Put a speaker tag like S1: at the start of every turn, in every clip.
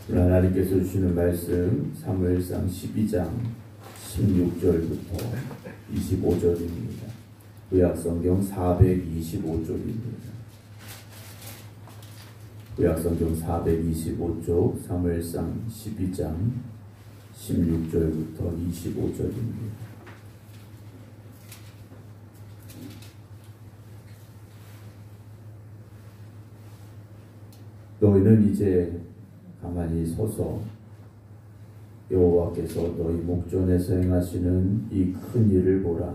S1: 오늘 하나님께서 주시는 말씀 사무엘상 12장 16절부터 25절입니다. 구약성경 425쪽입니다. 구약성경 425쪽 사무엘상 12장 16절부터 25절입니다. 너희는 이제 가만히 서서 여호와께서 너희 목전에서 행하시는 이 큰 일을 보라.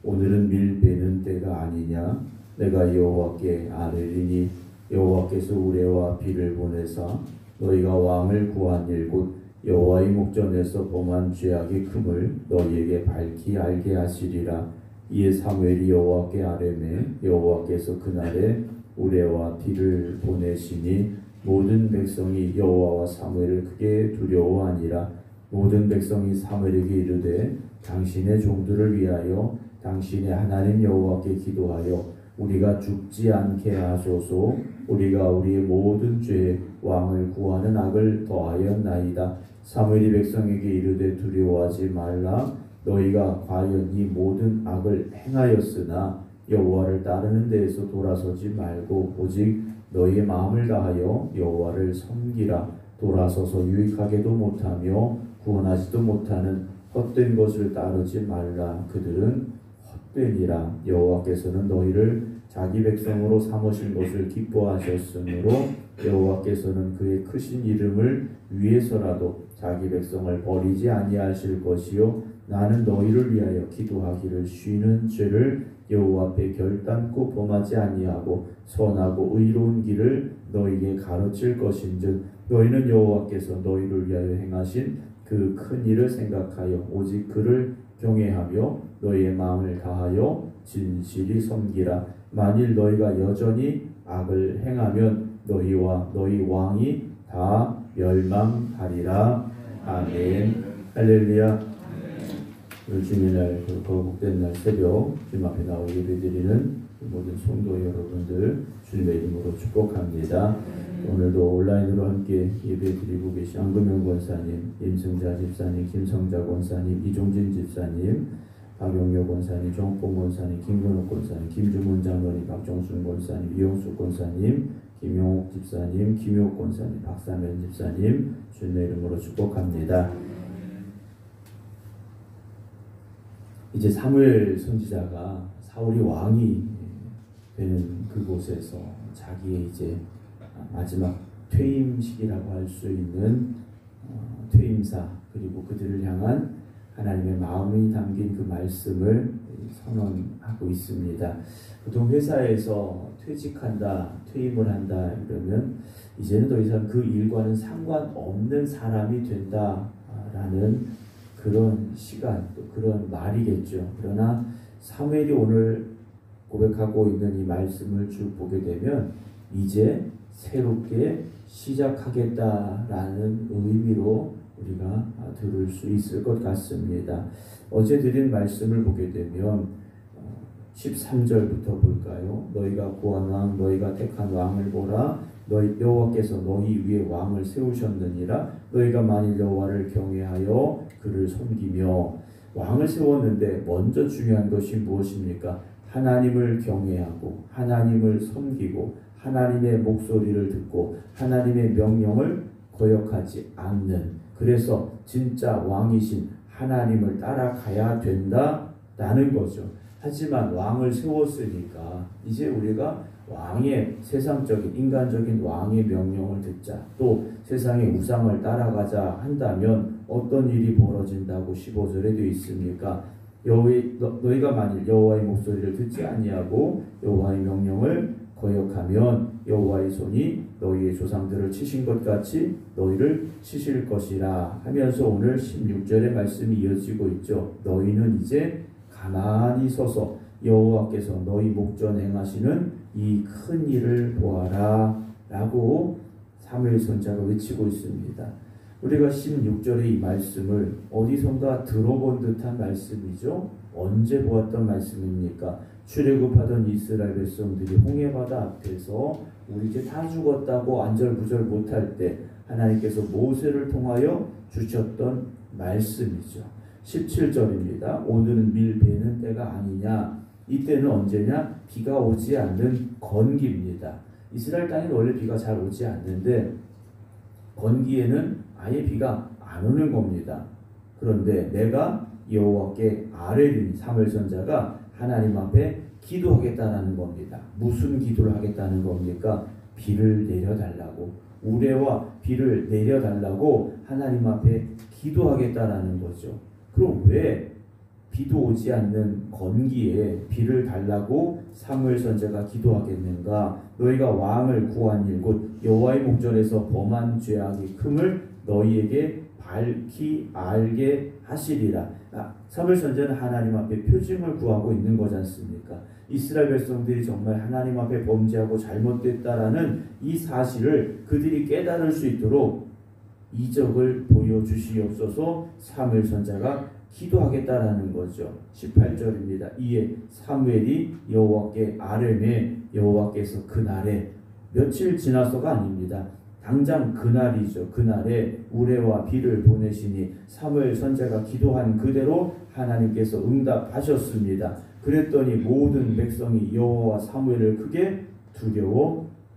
S1: 오늘은 밀 베는 때가 아니냐. 내가 여호와께 아뢰리니 여호와께서 우레와 비를 보내사 너희가 왕을 구한 일 곧 여호와의 목전에서 범한 죄악의 금을 너희에게 밝히 알게 하시리라. 이에 사무엘이 여호와께 아뢰매 여호와께서 그날에 우레와 비를 보내시니 모든 백성이 여호와와 사무엘을 크게 두려워하니라. 모든 백성이 사무엘에게 이르되 당신의 종들을 위하여 당신의 하나님 여호와께 기도하여 우리가 죽지 않게 하소서. 우리가 우리의 모든 죄에 왕을 구하는 악을 더하였나이다. 사무엘이 백성에게 이르되 두려워하지 말라. 너희가 과연 이 모든 악을 행하였으나 여호와를 따르는 데에서 돌아서지 말고 오직 너희의 마음을 다하여 여호와를 섬기라. 돌아서서 유익하게도 못하며 구원하지도 못하는 헛된 것을 따르지 말라. 그들은 헛되니라. 여호와께서는 너희를 자기 백성으로 삼으신 것을 기뻐하셨으므로 여호와께서는 그의 크신 이름을 위해서라도 자기 백성을 버리지 아니하실 것이요 나는 너희를 위하여 기도하기를 쉬는 죄를 여호와 앞에 결단코 범하지 아니하고 선하고 의로운 길을 너희에게 가르칠 것인즉 너희는 여호와께서 너희를 위하여 행하신 그 큰 일을 생각하여 오직 그를 경외하며 너희의 마음을 다하여 진실이 섬기라. 만일 너희가 여전히 악을 행하면 너희와 너희 왕이 다 멸망하리라. 아멘. 할렐루야. 주님의 날, 거룩된 날 새벽 주님 앞에 나오 예배드리는 모든 성도 여러분들 주님의 이름으로 축복합니다. 오늘도 온라인으로 함께 예배드리고 계신 안금영 권사님, 임승자 집사님, 김성자 권사님, 이종진 집사님, 박용효 권사님, 정봉 권사님, 김근옥 권사님, 김주문 장로님, 박정순 권사님, 이용숙 권사님, 김용옥 집사님, 김효옥 권사님, 박사면 집사님 주님의 이름으로 축복합니다. 이제 사무엘 선지자가 사울이 왕이 되는 그곳에서 자기의 이제 마지막 퇴임식이라고 할 수 있는 퇴임사 그리고 그들을 향한 하나님의 마음이 담긴 그 말씀을 선언하고 있습니다. 보통 회사에서 퇴직한다, 퇴임을 한다 이러면 이제는 더 이상 그 일과는 상관없는 사람이 된다라는 그런 시간 또 그런 말이겠죠. 그러나 사무엘이 오늘 고백하고 있는 이 말씀을 쭉 보게 되면 이제 새롭게 시작하겠다라는 의미로 우리가 들을 수 있을 것 같습니다. 어제 드린 말씀을 보게 되면 13절부터 볼까요? 너희가 구한 왕, 너희가 택한 왕을 보라. 너희 여호와께서 너희 위에 왕을 세우셨느니라. 너희가 만일 여호와를 경외하여 그를 섬기며 왕을 세웠는데 먼저 중요한 것이 무엇입니까? 하나님을 경외하고 하나님을 섬기고 하나님의 목소리를 듣고 하나님의 명령을 거역하지 않는 그래서 진짜 왕이신 하나님을 따라가야 된다라는 거죠. 하지만 왕을 세웠으니까 이제 우리가 왕의 세상적인 인간적인 왕의 명령을 듣자 또 세상의 우상을 따라가자 한다면 어떤 일이 벌어진다고 15절에 되어 있습니까? 너희가 만일 여호와의 목소리를 듣지 아니하고 여호와의 명령을 거역하면 여호와의 손이 너희의 조상들을 치신 것 같이 너희를 치실 것이라 하면서 오늘 16절의 말씀이 이어지고 있죠. 너희는 이제 가만히 서서 여호와께서 너희 목전 행하시는 이 큰 일을 보아라 라고 사무엘 선지자가 외치고 있습니다. 우리가 16절의 이 말씀을 어디선가 들어본 듯한 말씀이죠. 언제 보았던 말씀입니까? 출애굽하던 이스라엘 백성들이 홍해바다 앞에서 우리 이제 다 죽었다고 안절부절 못할 때 하나님께서 모세를 통하여 주셨던 말씀이죠. 17절입니다. 오늘은 밀 베는 때가 아니냐. 이때는 언제냐? 비가 오지 않는 건기입니다. 이스라엘 땅에는 원래 비가 잘 오지 않는데 건기에는 아예 비가 안 오는 겁니다. 그런데 내가 여호와께 아뢰리니 사무엘 선지자가 하나님 앞에 기도하겠다는 겁니다. 무슨 기도를 하겠다는 겁니까? 비를 내려달라고, 우레와 비를 내려달라고 하나님 앞에 기도하겠다라는 거죠. 그럼 왜 비도 오지 않는 건기에 비를 달라고 사무엘 선지자가 기도하겠는가? 너희가 왕을 구한 일 곧 여호와의 목전에서 범한 죄악이 큼을 너희에게 밝히 알게 하시리라. 사무엘 선지자는 하나님 앞에 표징을 구하고 있는 거지 않습니까? 이스라엘 백성들이 정말 하나님 앞에 범죄하고 잘못됐다라는 이 사실을 그들이 깨달을 수 있도록 이적을 보여주시옵소서 사무엘 선지자가 기도하겠다라는 거죠. 18절입니다. 이에 사무엘이 여호와께 아뢰매 여호와께서 그날에 며칠 지나서가 아닙니다. 당장 그날이죠. 그날에 우레와 비를 보내시니 사무엘 선지자가 기도한 그대로 하나님께서 응답하셨습니다. 그랬더니 모든 백성이 여호와와 사무엘을 크게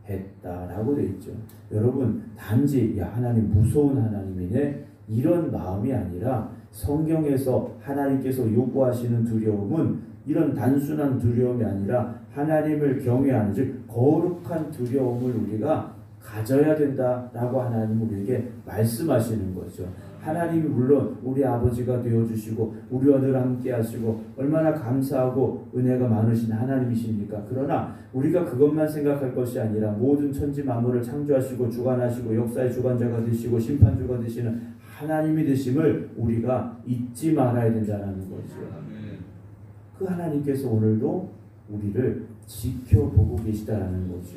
S1: 두려워했다라고 되어 있죠. 여러분 단지 야 하나님 무서운 하나님이네 이런 마음이 아니라 성경에서 하나님께서 요구하시는 두려움은 이런 단순한 두려움이 아니라 하나님을 경외하는 즉 거룩한 두려움을 우리가 가져야 된다라고 하나님 우리에게 말씀하시는 거죠. 하나님이 물론 우리 아버지가 되어주시고 우리와 늘 함께 하시고 얼마나 감사하고 은혜가 많으신 하나님이십니까? 그러나 우리가 그것만 생각할 것이 아니라 모든 천지 만물을 창조하시고 주관하시고 역사의 주관자가 되시고 심판주가 되시는 하나님이 되심을 우리가 잊지 말아야 된다는 거죠. 그 하나님께서 오늘도 우리를 지켜보고 계시다라는 거죠.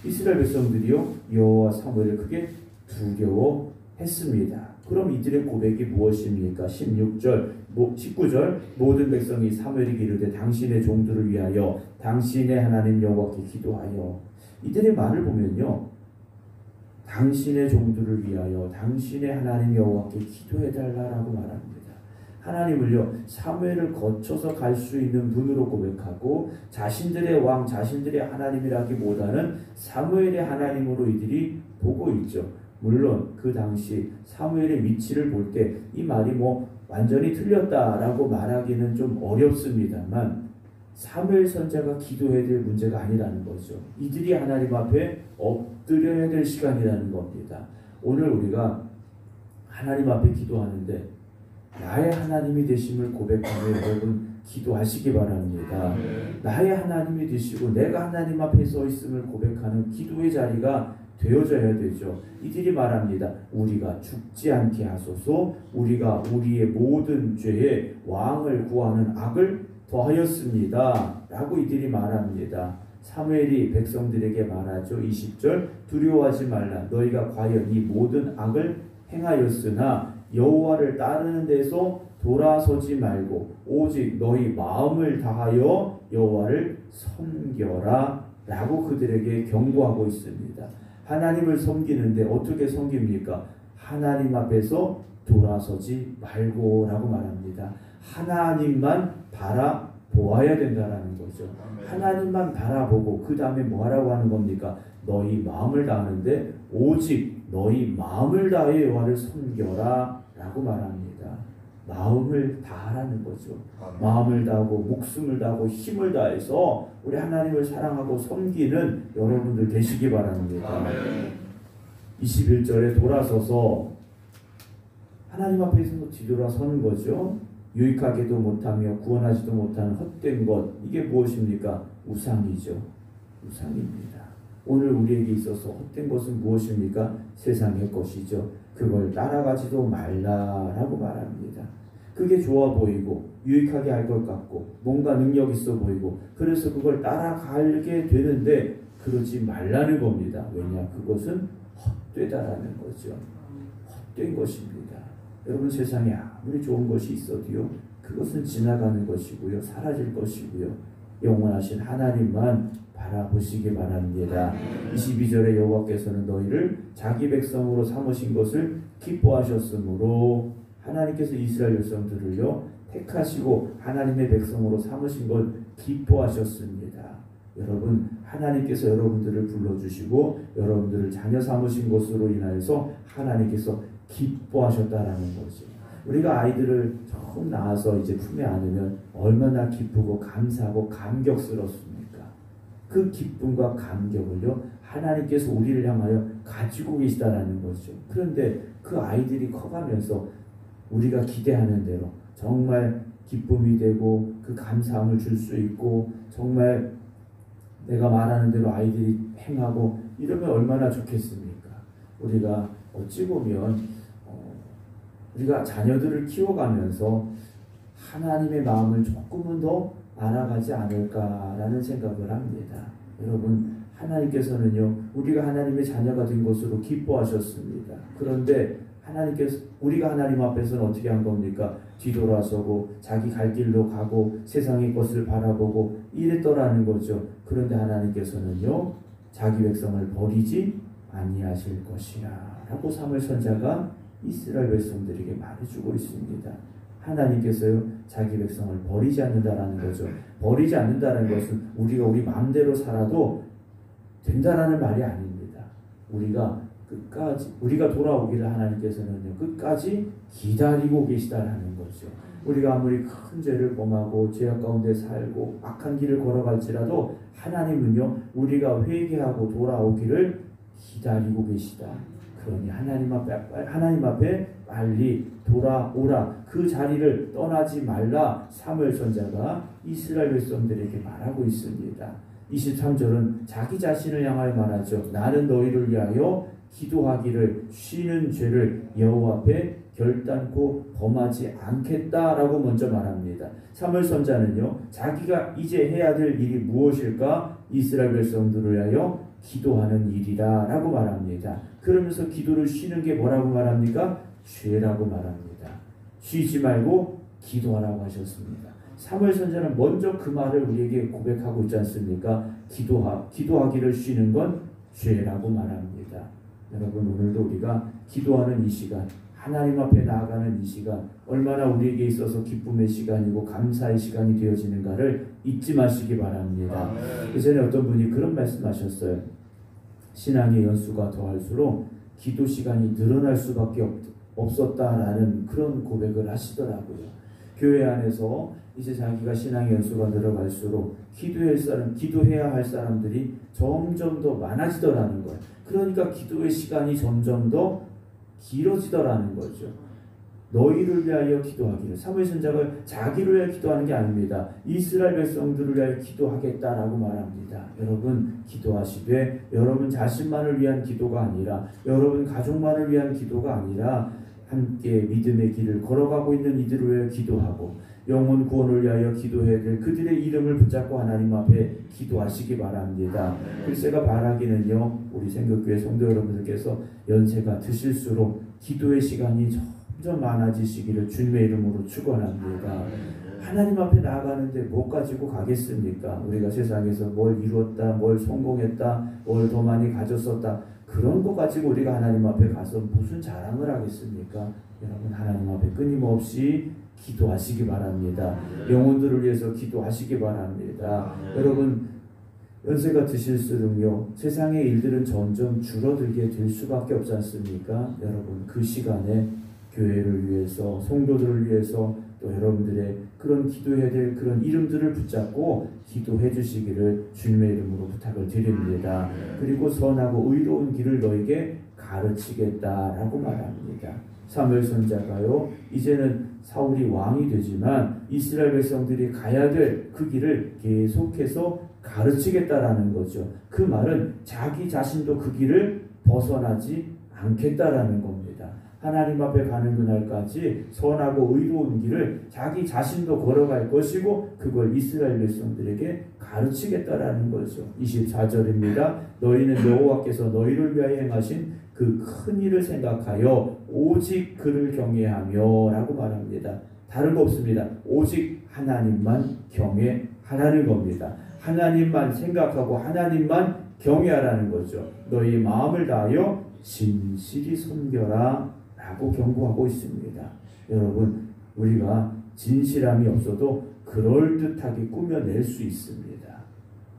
S1: 이스라엘 백성들이요 여호와 사무엘을 크게 두려워했습니다. 그럼 이들의 고백이 무엇입니까? 19절 모든 백성이 사무엘에게 이르되 당신의 종들을 위하여 당신의 하나님 여호와께 기도하여. 이들의 말을 보면요 당신의 종들을 위하여 당신의 하나님 여호와께 기도해달라고 말합니다. 하나님을요 사무엘을 거쳐서 갈 수 있는 분으로 고백하고 자신들의 왕 자신들의 하나님이라기보다는 사무엘의 하나님으로 이들이 보고 있죠. 물론 그 당시 사무엘의 위치를 볼 때 이 말이 완전히 틀렸다라고 말하기는 좀 어렵습니다만 사무엘 선지자가 기도해야 될 문제가 아니라는 거죠. 이들이 하나님 앞에 엎드려야 될 시간이라는 겁니다. 오늘 우리가 하나님 앞에 기도하는데 나의 하나님이 되심을 고백하며 여러분 기도하시기 바랍니다. 나의 하나님이 되시고 내가 하나님 앞에 서 있음을 고백하는 기도의 자리가 되어져야 되죠. 이들이 말합니다. 우리가 죽지 않게 하소서. 우리가 우리의 모든 죄에 왕을 구하는 악을 더하였습니다 라고 이들이 말합니다. 사무엘이 백성들에게 말하죠. 20절 두려워하지 말라. 너희가 과연 이 모든 악을 행하였으나 여호와를 따르는 데서 돌아서지 말고 오직 너희 마음을 다하여 여호와를 섬겨라 라고 그들에게 경고하고 있습니다. 하나님을 섬기는데 어떻게 섬깁니까? 하나님 앞에서 돌아서지 말고 라고 말합니다. 하나님만 바라보아야 된다라는 거죠. 하나님만 바라보고 그 다음에 뭐하라고 하는 겁니까? 너희 마음을 다하는데 오직 너희 마음을 다해 여호와를 섬겨라 라고 말합니다. 마음을 다하라는 거죠. 마음을 다하고 목숨을 다하고 힘을 다해서 우리 하나님을 사랑하고 섬기는 여러분들 되시기 바랍니다. 21절에 돌아서서 하나님 앞에서 뒤돌아서는 거죠. 유익하게도 못하며 구원하지도 못하는 헛된 것, 이게 무엇입니까? 우상이죠. 우상입니다. 오늘 우리에게 있어서 헛된 것은 무엇입니까? 세상의 것이죠. 그걸 따라가지도 말라라고 말합니다. 그게 좋아 보이고 유익하게 할 것 같고 뭔가 능력 있어 보이고 그래서 그걸 따라가게 되는데 그러지 말라는 겁니다. 왜냐? 그것은 헛되다라는 거죠. 헛된 것입니다. 여러분 세상에 아무리 좋은 것이 있어도요 그것은 지나가는 것이고요 사라질 것이고요 영원하신 하나님만 바라보시기 바랍니다. 22절에 여호와께서는 너희를 자기 백성으로 삼으신 것을 기뻐하셨으므로 하나님께서 이스라엘 백성들을요 택하시고 하나님의 백성으로 삼으신 걸 기뻐하셨습니다. 여러분, 하나님께서 여러분들을 불러주시고 여러분들을 자녀 삼으신 것으로 인하여서 하나님께서 기뻐하셨다라는 거죠. 우리가 아이들을 처음 낳아서 이제 품에 안으면 얼마나 기쁘고 감사하고 감격스럽습니까? 그 기쁨과 감격을요 하나님께서 우리를 향하여 가지고 계시다라는 거죠. 그런데 그 아이들이 커가면서 우리가 기대하는 대로 정말 기쁨이 되고 그 감사함을 줄 수 있고 정말 내가 말하는 대로 아이들이 행하고 이러면 얼마나 좋겠습니까? 우리가 어찌 보면 우리가 자녀들을 키워가면서 하나님의 마음을 조금은 더 알아가지 않을까라는 생각을 합니다. 여러분, 하나님께서는요 우리가 하나님의 자녀가 된 것으로 기뻐하셨습니다. 그런데 하나님께서 우리가 하나님 앞에서는 어떻게 한 겁니까? 뒤돌아서고 자기 갈 길로 가고 세상의 것을 바라보고 이랬더라는 거죠. 그런데 하나님께서는요 자기 백성을 버리지 아니하실 것이라 라고 사무엘 선지자가 이스라엘 백성들에게 말해주고 있습니다. 하나님께서요 자기 백성을 버리지 않는다라는 거죠. 버리지 않는다는 것은 우리가 우리 마음대로 살아도 된다라는 말이 아닙니다. 우리가 돌아오기를 하나님께서는요 끝까지 기다리고 계시다라는 거죠. 우리가 아무리 큰 죄를 범하고 죄악 가운데 살고 악한 길을 걸어갈지라도 하나님은요 우리가 회개하고 돌아오기를 기다리고 계시다. 그러니 하나님 앞에 빨리 돌아오라. 그 자리를 떠나지 말라. 사무엘 선지자가 이스라엘 백성들에게 말하고 있습니다. 23절은 자기 자신을 향하여 말하죠. 나는 너희를 위하여 기도하기를 쉬는 죄를 여호와 앞에 결단코 범하지 않겠다라고 먼저 말합니다. 사무엘 선지자는요 자기가 이제 해야 될 일이 무엇일까? 이스라엘 백성들을 위하여 기도하는 일이다 라고 말합니다. 그러면서 기도를 쉬는 게 뭐라고 말합니까? 죄라고 말합니다. 쉬지 말고 기도하라고 하셨습니다. 사무엘 선지자는 먼저 그 말을 우리에게 고백하고 있지 않습니까? 기도하기를 쉬는 건 죄라고 말합니다. 여러분, 오늘도 우리가 기도하는 이 시간, 하나님 앞에 나아가는 이 시간 얼마나 우리에게 있어서 기쁨의 시간이고 감사의 시간이 되어지는가를 잊지 마시기 바랍니다. 예전에 어떤 분이 그런 말씀하셨어요. 신앙의 연수가 더할수록 기도 시간이 늘어날 수밖에 없었다라는 그런 고백을 하시더라고요. 교회 안에서 이제 자기가 신앙의 연수가 늘어갈수록 기도해야 할 사람들이 점점 더 많아지더라는 거예요. 그러니까 기도의 시간이 점점 더 길어지더라는 거죠. 너희를 위하여 기도하기를. 사무엘 선지자가 자기를 위하여 기도하는 게 아닙니다. 이스라엘 백성들을 위하여 기도하겠다라고 말합니다. 여러분, 기도하시되 여러분 자신만을 위한 기도가 아니라 여러분 가족만을 위한 기도가 아니라 함께 믿음의 길을 걸어가고 있는 이들을 위하여 기도하고 영혼 구원을 위하여 기도해야 될 그들의 이름을 붙잡고 하나님 앞에 기도하시기 바랍니다. 그래서 제가 바라기는요, 우리 생각교회 성도 여러분들께서 연세가 드실수록 기도의 시간이 점점 많아지시기를 주님의 이름으로 축원합니다. 하나님 앞에 나아가는데 뭐 가지고 가겠습니까? 우리가 세상에서 뭘 이루었다, 뭘 성공했다, 뭘 더 많이 가졌었다, 그런 거 가지고 우리가 하나님 앞에 가서 무슨 자랑을 하겠습니까? 여러분, 하나님 앞에 끊임없이 기도하시기 바랍니다. 영혼들을 위해서 기도하시기 바랍니다. 여러분, 연세가 드실수록요 세상의 일들은 점점 줄어들게 될 수밖에 없지 않습니까? 여러분, 그 시간에 교회를 위해서, 성도들을 위해서, 또 여러분들의 그런 기도해야 될 그런 이름들을 붙잡고 기도해 주시기를 주님의 이름으로 부탁을 드립니다. 그리고 선하고 의로운 길을 너에게 가르치겠다라고 말합니다. 사무엘 선지자가요, 이제는 사울이 왕이 되지만 이스라엘 백성들이 가야 될 그 길을 계속해서 가르치겠다라는 거죠. 그 말은 자기 자신도 그 길을 벗어나지 않겠다라는 겁니다. 하나님 앞에 가는 그날까지 선하고 의로운 길을 자기 자신도 걸어갈 것이고 그걸 이스라엘 백성들에게 가르치겠다라는 거죠. 24절입니다. 너희는 여호와께서 너희를 위하여 행하신 그 큰 일을 생각하여 오직 그를 경외하며 라고 말합니다. 다른 거 없습니다. 오직 하나님만 경외하라 하라는 겁니다. 하나님만 생각하고 하나님만 경외하라는 거죠. 너희 마음을 다하여 진실이 섬겨라 라고 경고하고 있습니다. 여러분, 우리가 진실함이 없어도 그럴듯하게 꾸며낼 수 있습니다.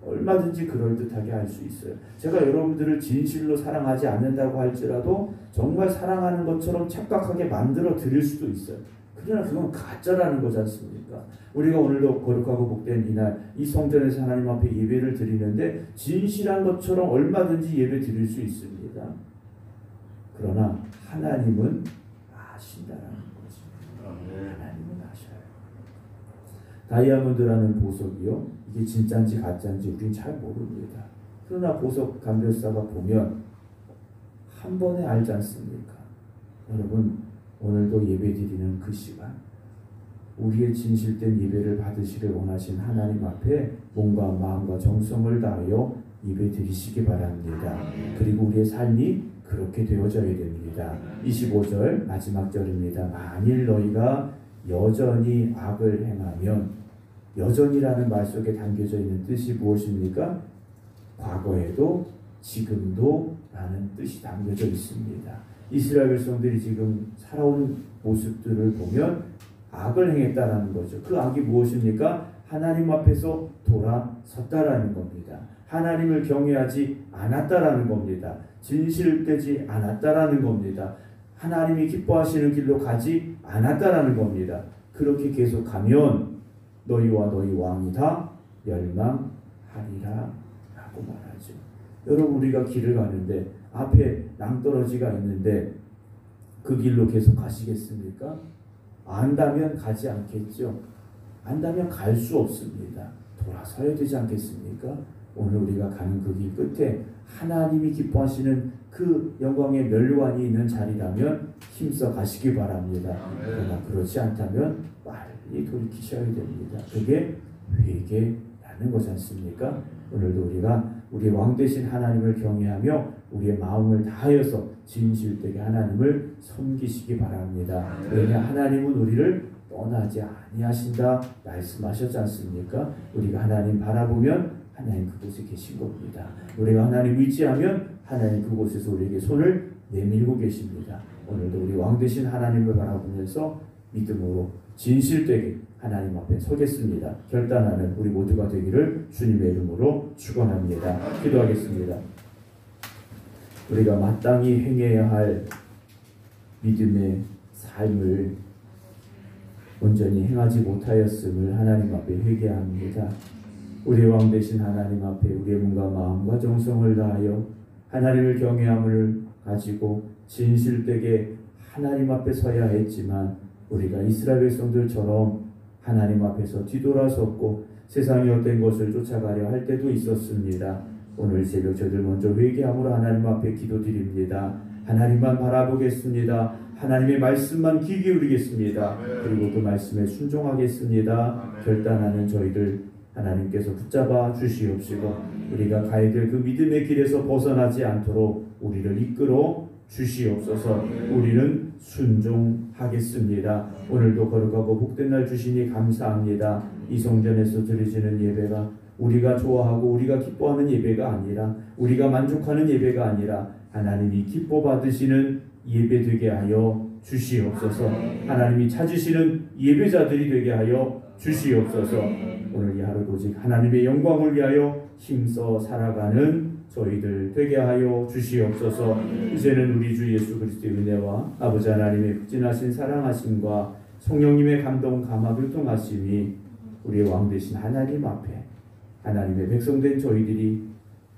S1: 얼마든지 그럴듯하게 할 수 있어요. 제가 여러분들을 진실로 사랑하지 않는다고 할지라도 정말 사랑하는 것처럼 착각하게 만들어 드릴 수도 있어요. 그러나 그건 가짜라는 거지 않습니까? 우리가 오늘도 거룩하고 복된 이날 이 성전에서 하나님 앞에 예배를 드리는데 진실한 것처럼 얼마든지 예배 드릴 수 있습니다. 그러나 하나님은 아신다라는 거죠. 하나님은 아셔요. 다이아몬드라는 보석이요, 이게 진짜인지 가짜인지 우린 잘 모릅니다. 그러나 보석 감별사가 보면 한 번에 알지 않습니까? 여러분, 오늘도 예배 드리는 그 시간, 우리의 진실된 예배를 받으시길 원하신 하나님 앞에 몸과 마음과 정성을 다하여 예배 드리시기 바랍니다. 그리고 우리의 삶이 그렇게 되어져야 됩니다. 25절 마지막 절입니다. 만일 너희가 여전히 악을 행하면, 여전이라는 말 속에 담겨져 있는 뜻이 무엇입니까? 과거에도 지금도 라는 뜻이 담겨져 있습니다. 이스라엘 백성들이 지금 살아온 모습들을 보면 악을 행했다라는 거죠. 그 악이 무엇입니까? 하나님 앞에서 돌아섰다라는 겁니다. 하나님을 경외하지 않았다라는 겁니다. 진실되지 않았다라는 겁니다. 하나님이 기뻐하시는 길로 가지 않았다라는 겁니다. 그렇게 계속하면 너희와 너희 왕이 다 멸망하리라 라고 말하죠. 여러분, 우리가 길을 가는데 앞에 낭떠러지가 있는데 그 길로 계속 가시겠습니까? 안다면 가지 않겠죠. 안다면 갈 수 없습니다. 돌아서야 되지 않겠습니까? 오늘 우리가 가는 그 길 끝에 하나님이 기뻐하시는 그 영광의 멸관이 있는 자리라면 힘써 가시기 바랍니다. 그러나 그렇지 않다면 빨리 돌이키셔야 됩니다. 그게 회개라는 것이 않습니까? 오늘도 우리가 우리의 왕 되신 하나님을 경외하며 우리의 마음을 다하여서 진실되게 하나님을 섬기시기 바랍니다. 왜냐, 하나님은 우리를 떠나지 아니하신다 말씀하셨지 않습니까? 우리가 하나님 바라보면 하나님 그곳에 계신 겁니다. 우리가 하나님 의지하면 하나님 그곳에서 우리에게 손을 내밀고 계십니다. 오늘도 우리 왕 되신 하나님을 바라보면서 믿음으로 진실되게 하나님 앞에 서겠습니다. 결단하는 우리 모두가 되기를 주님의 이름으로 축원합니다. 기도하겠습니다. 우리가 마땅히 행해야 할 믿음의 삶을 온전히 행하지 못하였음을 하나님 앞에 회개합니다. 우리의 왕 되신 하나님 앞에 우리의 몸과 마음과 정성을 다하여 하나님을 경외함을 가지고 진실되게 하나님 앞에 서야 했지만 우리가 이스라엘 백성들처럼 하나님 앞에서 뒤돌아섰고 세상의 헛된 것을 쫓아가려 할 때도 있었습니다. 오늘 새벽 저희들 먼저 회개함으로 하나님 앞에 기도드립니다. 하나님만 바라보겠습니다. 하나님의 말씀만 귀 기울이겠습니다. 그리고 그 말씀에 순종하겠습니다. 결단하는 저희들 하나님께서 붙잡아 주시옵시고 우리가 가야 될 그 믿음의 길에서 벗어나지 않도록 우리를 이끌어 주시옵소서. 우리는 순종하겠습니다. 오늘도 거룩하고 복된 날 주시니 감사합니다. 이 성전에서 드려지는 예배가 우리가 좋아하고 우리가 기뻐하는 예배가 아니라, 우리가 만족하는 예배가 아니라 하나님이 기뻐 받으시는 예배 되게 하여 주시옵소서. 하나님이 찾으시는 예배자들이 되게 하여 주시옵소서. 오늘 이 하루도 오직 하나님의 영광을 위하여 힘써 살아가는 저희들 되게 하여 주시옵소서. 이제는 우리 주 예수 그리스도의 은혜와 아버지 하나님의 극진하신 사랑하심과 성령님의 감동 감화 교통하심이 우리의 왕 되신 하나님 앞에 하나님의 백성된 저희들이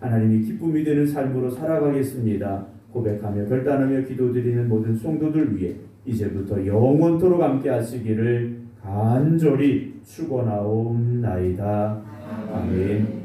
S1: 하나님이 기쁨이 되는 삶으로 살아가겠습니다. 고백하며 결단하며 기도드리는 모든 성도들 위해 이제부터 영원토록 함께 하시기를 간절히 축원하옵나이다. 아멘.